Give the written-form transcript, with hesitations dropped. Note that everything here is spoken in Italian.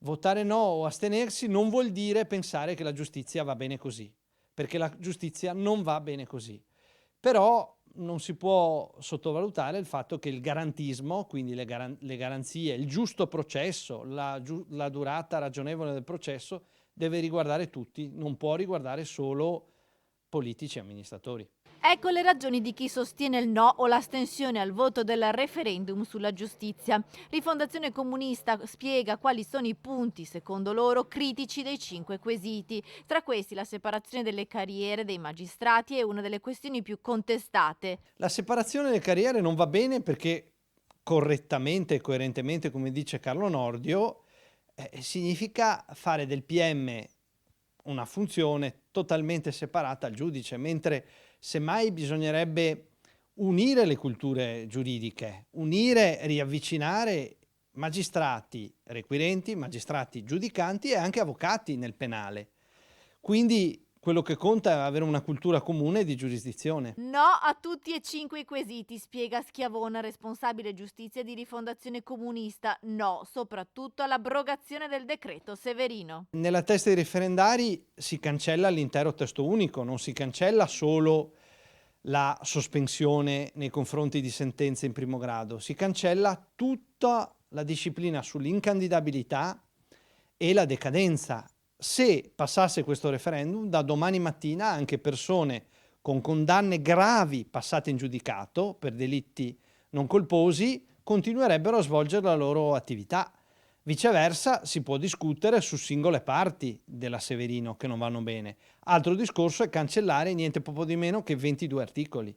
Votare no o astenersi non vuol dire pensare che la giustizia va bene così, perché la giustizia non va bene così. Però non si può sottovalutare il fatto che il garantismo, quindi le garanzie, il giusto processo, la durata ragionevole del processo, deve riguardare tutti, non può riguardare solo politici e amministratori. Ecco le ragioni di chi sostiene il no o l'astensione al voto del referendum sulla giustizia. Rifondazione Comunista spiega quali sono i punti, secondo loro, critici dei 5 quesiti. Tra questi la separazione delle carriere dei magistrati è una delle questioni più contestate. La separazione delle carriere non va bene perché correttamente e coerentemente, come dice Carlo Nordio, significa fare del PM una funzione totalmente separata al giudice, mentre semmai bisognerebbe unire le culture giuridiche, unire, riavvicinare magistrati requirenti, magistrati giudicanti e anche avvocati nel penale. Quindi quello che conta è avere una cultura comune di giurisdizione. No a tutti e 5 i quesiti, spiega Schiavona, responsabile giustizia di Rifondazione Comunista. No, soprattutto all'abrogazione del decreto Severino. Nella testa dei referendari si cancella l'intero testo unico, non si cancella solo la sospensione nei confronti di sentenze in primo grado, si cancella tutta la disciplina sull'incandidabilità e la decadenza. Se passasse questo referendum, da domani mattina anche persone con condanne gravi passate in giudicato per delitti non colposi continuerebbero a svolgere la loro attività. Viceversa, si può discutere su singole parti della Severino che non vanno bene. Altro discorso è cancellare niente poco di meno che 22 articoli.